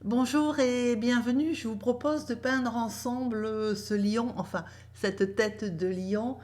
Bonjour et bienvenue. Je vous propose de peindre ensemble ce lion, enfin cette tête de lion.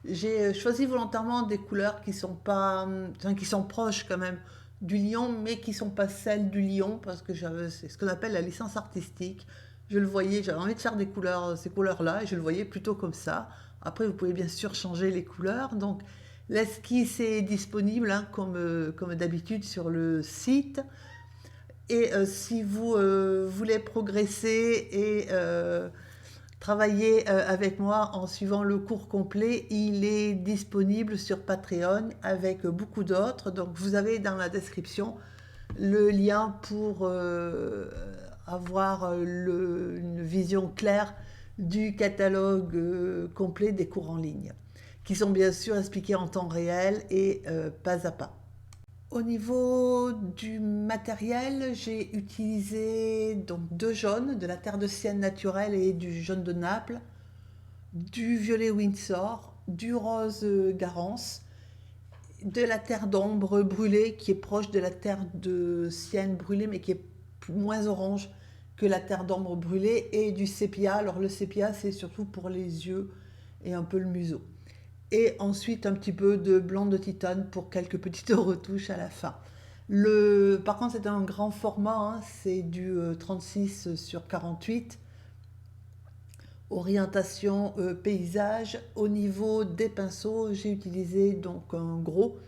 J'ai choisi volontairement des couleurs qui sont pas, enfin, qui sont proches quand même du lion, mais qui sont pas celles du lion parce que c'est ce qu'on appelle la licence artistique. Je le voyais, j'avais envie de faire des couleurs, ces couleurs-là, et je le voyais plutôt comme ça. Après, vous pouvez bien sûr changer les couleurs. Donc, l'esquisse est disponible hein, comme d'habitude sur le site. Et si vous voulez progresser et travailler avec moi en suivant le cours complet, il est disponible sur Patreon avec beaucoup d'autres. Donc vous avez dans la description le lien pour avoir une vision claire du catalogue complet des cours en ligne, qui sont bien sûr expliqués en temps réel et pas à pas. Au niveau du matériel, j'ai utilisé donc deux jaunes, de la terre de Sienne naturelle et du jaune de Naples, du violet Windsor, du rose Garance, de la terre d'ombre brûlée qui est proche de la terre de Sienne brûlée mais qui est moins orange que la terre d'ombre brûlée, et du sépia. Alors le sépia c'est surtout pour les yeux et un peu le museau. Et ensuite un petit peu de blanc de titane pour quelques petites retouches à la fin. Par contre, c'est un grand format, hein, c'est du 36 sur 48, orientation paysage. Au niveau des pinceaux, j'ai utilisé donc un gros,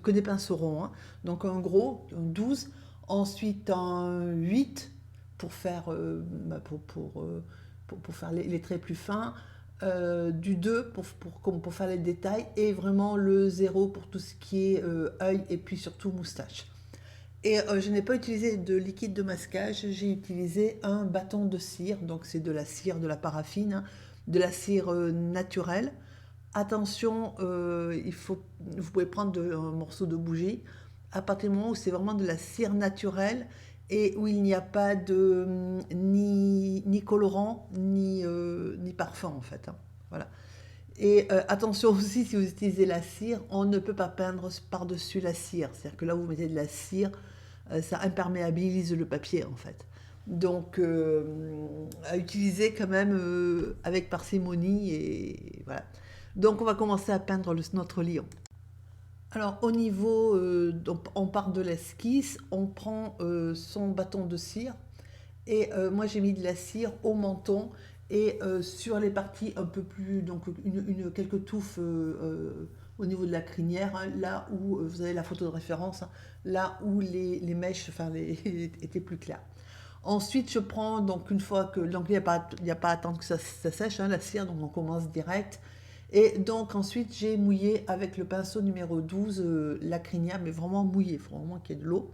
que des pinceaux ronds, hein, donc un gros, un 12, ensuite un 8 pour faire, pour faire les traits plus fins, du 2 pour faire les détails, et vraiment le 0 pour tout ce qui est œil et puis surtout moustache. Et je n'ai pas utilisé de liquide de masquage, j'ai utilisé un bâton de cire, donc c'est de la cire, de la paraffine, hein, de la cire naturelle. Attention, vous pouvez prendre un morceau de bougie à partir du moment où c'est vraiment de la cire naturelle et où il n'y a pas de ni colorant ni parfum en fait, hein. Voilà. Et attention aussi, si vous utilisez la cire, on ne peut pas peindre par-dessus la cire. C'est-à-dire que là, vous mettez de la cire, ça imperméabilise le papier en fait. Donc, à utiliser quand même avec parcimonie, et voilà. Donc, on va commencer à peindre notre lion. Alors, au niveau, donc, on part de l'esquisse, on prend son bâton de cire, et moi j'ai mis de la cire au menton et sur les parties un peu plus, donc quelques touffes au niveau de la crinière, hein, là où vous avez la photo de référence, hein, là où les mèches étaient plus claires. Ensuite, je prends, donc une fois que, donc il n'y a pas à attendre que ça sèche, hein, la cire, donc on commence direct. Et donc ensuite, j'ai mouillé avec le pinceau numéro 12 la crinière, mais vraiment mouillé, il faut vraiment qu'il y ait de l'eau.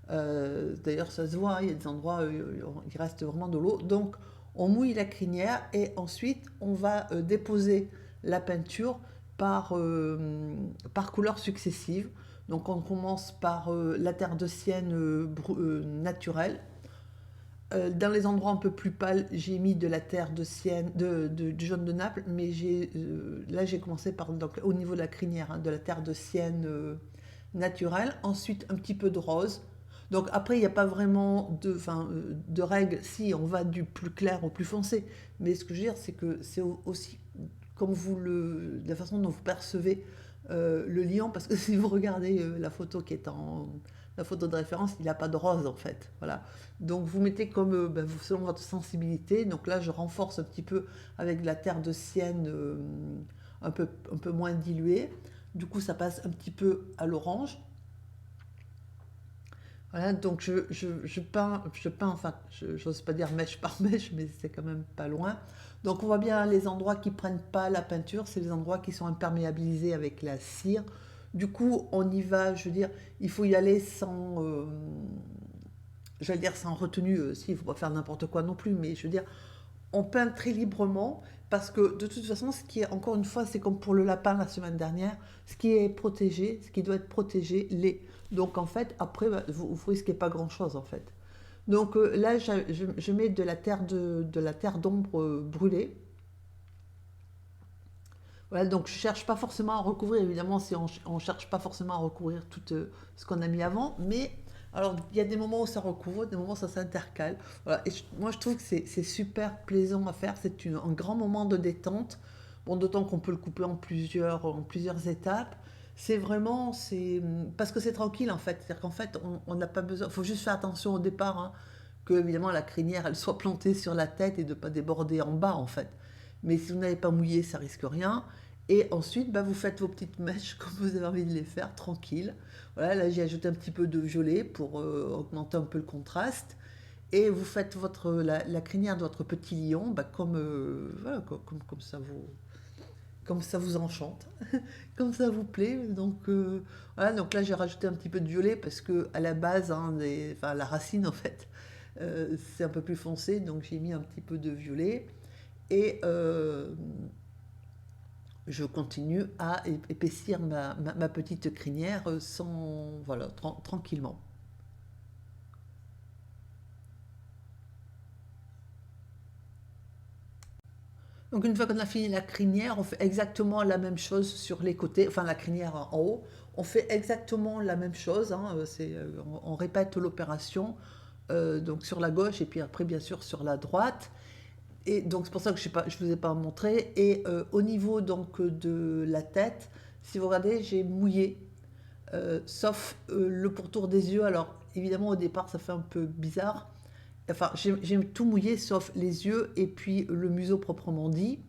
D'ailleurs, ça se voit, hein, il y a des endroits où il reste vraiment de l'eau. Donc, on mouille la crinière et ensuite, on va déposer la peinture par couleurs successives. Donc, on commence par la terre de Sienne naturelle. Dans les endroits un peu plus pâles, j'ai mis de la terre de Sienne, du jaune de Naples, mais là j'ai commencé par, donc, au niveau de la crinière, hein, de la terre de Sienne naturelle. Ensuite, un petit peu de rose. Donc après, il n'y a pas vraiment de règles, si on va du plus clair au plus foncé. Mais ce que je veux dire, c'est que c'est aussi comme la façon dont vous percevez le lion, parce que si vous regardez la photo qui est la photo de référence, il n'a pas de rose en fait. Voilà. Donc vous mettez comme selon votre sensibilité. Donc là, je renforce un petit peu avec de la terre de Sienne un peu moins diluée. Du coup, ça passe un petit peu à l'orange. Voilà, donc je peins, enfin, j'ose pas dire mèche par mèche, mais c'est quand même pas loin. Donc on voit bien les endroits qui prennent pas la peinture, c'est les endroits qui sont imperméabilisés avec la cire. Du coup, on y va, je veux dire, il faut y aller sans, j'allais dire sans retenue, si, il ne faut pas faire n'importe quoi non plus, mais je veux dire, on peint très librement parce que de toute façon, ce qui est, encore une fois, c'est comme pour le lapin la semaine dernière, ce qui est protégé, ce qui doit être protégé, l'est. Donc en fait, après, bah, vous ne risquez pas grand-chose en fait. Donc là, je mets de la terre d'ombre brûlée. Voilà, donc je ne cherche pas forcément à recouvrir, évidemment, si on ne cherche pas forcément à recouvrir tout ce qu'on a mis avant, mais Alors, il y a des moments où ça recouvre, des moments où ça s'intercale. Voilà. Et moi, je trouve que c'est super plaisant à faire. C'est un grand moment de détente. Bon, d'autant qu'on peut le couper en plusieurs étapes. C'est vraiment, parce que c'est tranquille en fait. C'est-à-dire qu'en fait, on n'a pas besoin. Il faut juste faire attention au départ, hein, que évidemment la crinière, elle soit plantée sur la tête et de ne pas déborder en bas en fait. Mais si vous n'avez pas mouillé, ça risque rien. Et ensuite, bah, vous faites vos petites mèches comme vous avez envie de les faire, tranquille. Voilà, là j'ai ajouté un petit peu de violet pour augmenter un peu le contraste. Et vous faites la crinière de votre petit lion bah, voilà, comme ça vous enchante, comme ça vous plaît. Donc, voilà, donc là j'ai rajouté un petit peu de violet parce que à la base, hein, enfin, la racine en fait, c'est un peu plus foncé, donc j'ai mis un petit peu de violet. Et je continue à épaissir ma petite crinière voilà, tranquillement. Donc une fois qu'on a fini la crinière, on fait exactement la même chose sur les côtés, enfin la crinière en haut. On fait exactement la même chose, hein, on répète l'opération donc sur la gauche et puis après bien sûr sur la droite. Et donc c'est pour ça que je ne vous ai pas montré. Et au niveau donc de la tête, si vous regardez, j'ai mouillé, sauf le pourtour des yeux. Alors évidemment au départ ça fait un peu bizarre. Enfin j'ai tout mouillé sauf les yeux et puis le museau proprement dit.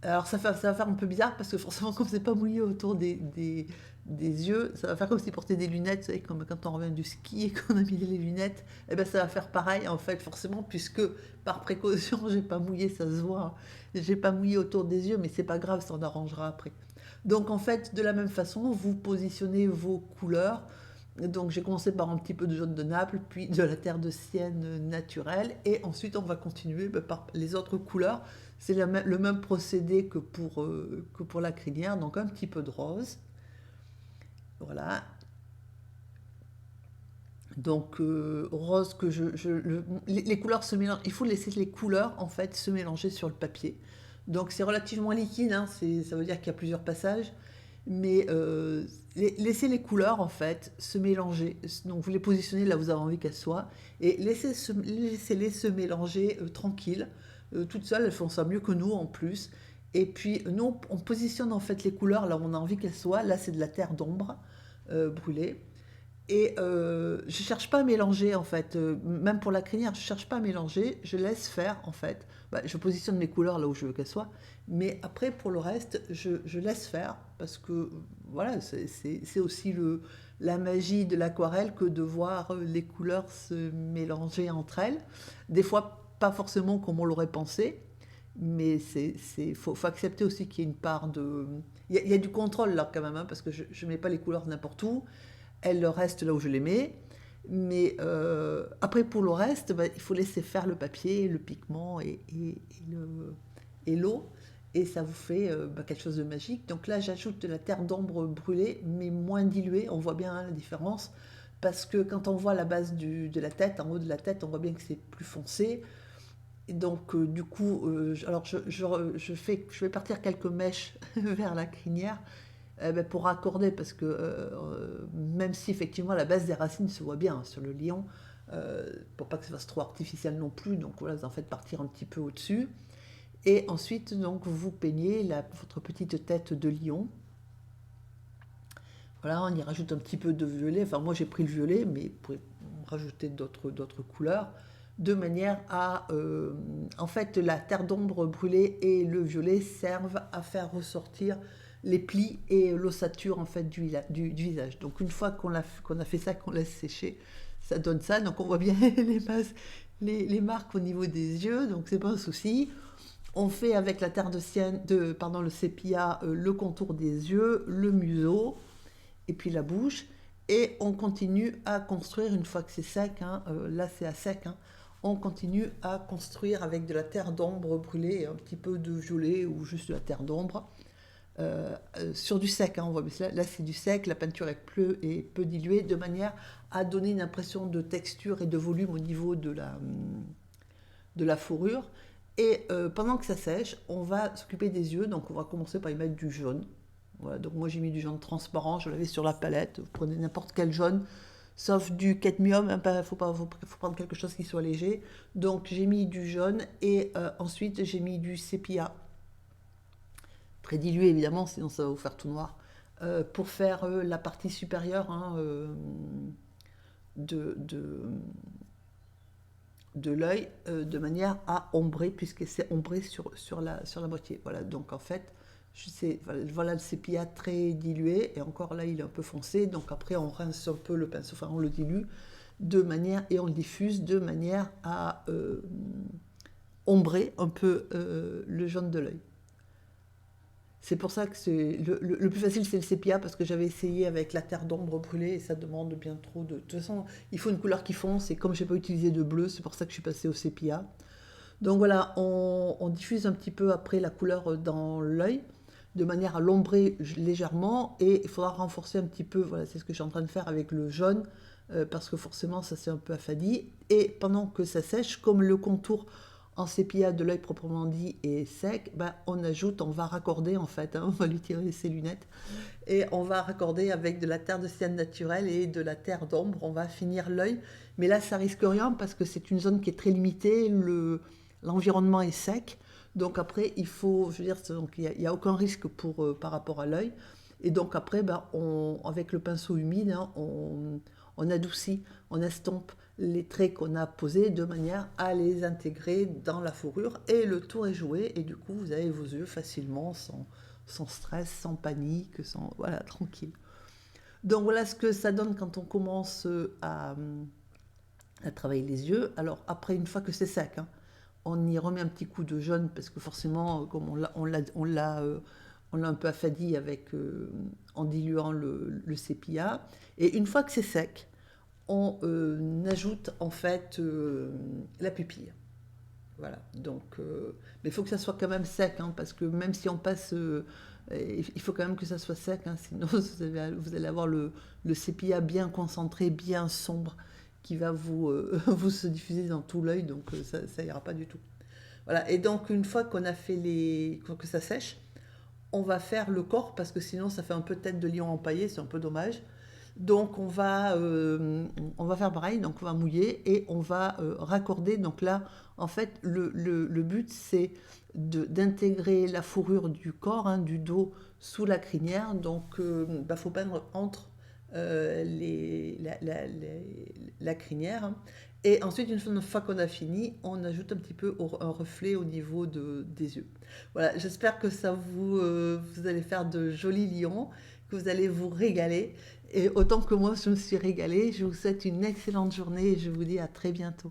Alors ça va faire un peu bizarre parce que forcément comme c'est pas mouillé autour des yeux, ça va faire comme si portait des lunettes, vous savez, comme quand on revient du ski et qu'on a mis les lunettes, et ben ça va faire pareil en fait forcément puisque par précaution j'ai pas mouillé, ça se voit, hein. J'ai pas mouillé autour des yeux mais c'est pas grave, ça en arrangera après. Donc en fait de la même façon vous positionnez vos couleurs. Donc j'ai commencé par un petit peu de jaune de Naples, puis de la terre de Sienne naturelle, et ensuite on va continuer par les autres couleurs. C'est le même procédé que pour la crinière, donc un petit peu de rose. Voilà. Donc rose que les couleurs se mélangent. Il faut laisser les couleurs en fait se mélanger sur le papier. Donc c'est relativement liquide, hein, ça veut dire qu'il y a plusieurs passages. Mais laissez les couleurs en fait se mélanger. Donc vous les positionnez là où vous avez envie qu'elles soient. Et laissez-les se mélanger tranquille. Toutes seules, elles font ça mieux que nous en plus. Et puis nous, on positionne en fait les couleurs là où on a envie qu'elles soient. Là, c'est de la terre d'ombre brûlée. Et je cherche pas à mélanger en fait, même pour la crinière, je cherche pas à mélanger, je laisse faire en fait. Bah, je positionne mes couleurs là où je veux qu'elles soient, mais après pour le reste, je laisse faire parce que voilà, c'est aussi la magie de l'aquarelle que de voir les couleurs se mélanger entre elles. Des fois, pas forcément comme on l'aurait pensé, mais faut accepter aussi qu'il y ait une part de. Il y a du contrôle là quand même, hein, parce que je ne mets pas les couleurs n'importe où. Elle reste là où je les mets. Mais après, pour le reste, bah, il faut laisser faire le papier, le pigment et l'eau. Et ça vous fait bah, quelque chose de magique. Donc là, j'ajoute de la terre d'ombre brûlée, mais moins diluée. On voit bien, hein, la différence. Parce que quand on voit la base de la tête, en haut de la tête, on voit bien que c'est plus foncé. Et donc, du coup, alors je vais partir quelques mèches vers la crinière ben, pour raccorder, parce que même si effectivement la base des racines se voit bien, hein, sur le lion, pour pas que ça fasse trop artificiel non plus, donc voilà, vous en faites partir un petit peu au-dessus. Et ensuite, donc, vous peignez votre petite tête de lion. Voilà, on y rajoute un petit peu de violet. Enfin, moi j'ai pris le violet, mais vous pouvez rajouter d'autres couleurs, de manière à. En fait, la terre d'ombre brûlée et le violet servent à faire ressortir les plis et l'ossature en fait du visage. Donc une fois qu'on a fait ça, qu'on laisse sécher, ça donne ça. Donc on voit bien les marques au niveau des yeux, donc c'est pas un souci. On fait avec la terre de sienne, pardon, le sépia, le contour des yeux, le museau et puis la bouche. Et on continue à construire une fois que c'est sec, hein, là c'est à sec, hein, on continue à construire avec de la terre d'ombre brûlée et un petit peu de violet ou juste de la terre d'ombre. Sur du sec, hein, on voit, mais là c'est du sec, la peinture est peu diluée, de manière à donner une impression de texture et de volume au niveau de la fourrure. Et pendant que ça sèche, on va s'occuper des yeux, donc on va commencer par y mettre du jaune. Voilà, donc moi j'ai mis du jaune transparent, je l'avais sur la palette, vous prenez n'importe quel jaune, sauf du cadmium, hein, faut prendre quelque chose qui soit léger. Donc j'ai mis du jaune et ensuite j'ai mis du sépia, très dilué évidemment, sinon ça va vous faire tout noir, pour faire la partie supérieure, hein, de, de, de l'œil, de manière à ombrer, puisque c'est ombré sur la moitié. Voilà, donc en fait, voilà le sépia très dilué, et encore là il est un peu foncé, donc après on rince un peu le pinceau, enfin on le dilue, de manière, et on le diffuse de manière à ombrer un peu le jaune de l'œil. C'est pour ça que le plus facile, c'est le sépia, parce que j'avais essayé avec la terre d'ombre brûlée et ça demande bien trop de... De toute façon, il faut une couleur qui fonce et comme je n'ai pas utilisé de bleu, c'est pour ça que je suis passée au sépia. Donc voilà, on diffuse un petit peu après la couleur dans l'œil, de manière à l'ombrer légèrement, et il faudra renforcer un petit peu, voilà, c'est ce que je suis en train de faire avec le jaune, parce que forcément ça s'est un peu affadi. Et pendant que ça sèche, comme le contour en sépia de l'œil proprement dit est sec, ben, on va raccorder en fait, hein, on va lui tirer ses lunettes, et on va raccorder avec de la terre de sienne naturelle et de la terre d'ombre, on va finir l'œil. Mais là ça risque rien parce que c'est une zone qui est très limitée, l'environnement est sec, donc après il faut, je veux dire, il n'y a aucun risque par rapport à l'œil. Et donc après, ben, avec le pinceau humide, hein, on adoucit, on estompe les traits qu'on a posés de manière à les intégrer dans la fourrure, et le tour est joué, et du coup vous avez vos yeux facilement, sans stress, sans panique, voilà, tranquille. Donc voilà ce que ça donne quand on commence à travailler les yeux. Alors après, une fois que c'est sec, hein, on y remet un petit coup de jaune, parce que forcément, comme on l'a un peu affadi en diluant le sépia. Et une fois que c'est sec, on ajoute en fait la pupille. Voilà, donc, mais il faut que ça soit quand même sec, hein, parce que même si on passe, il faut quand même que ça soit sec, hein, sinon vous allez avoir le sépia bien concentré, bien sombre, qui va vous se diffuser dans tout l'œil, donc ça ira pas du tout. Voilà, et donc une fois qu'on a fait que ça sèche, on va faire le corps, parce que sinon ça fait un peu tête de lion empaillé, c'est un peu dommage. Donc on va faire pareil, donc on va mouiller et on va raccorder. Donc là, en fait, le but, c'est d'intégrer la fourrure du corps, hein, du dos, sous la crinière. Donc il faut peindre entre la crinière, hein. Et ensuite, une fois qu'on a fini, on ajoute un petit peu un reflet au niveau des yeux. Voilà, j'espère que vous allez faire de jolis lions, que vous allez vous régaler. Et autant que moi, je me suis régalée, je vous souhaite une excellente journée et je vous dis à très bientôt.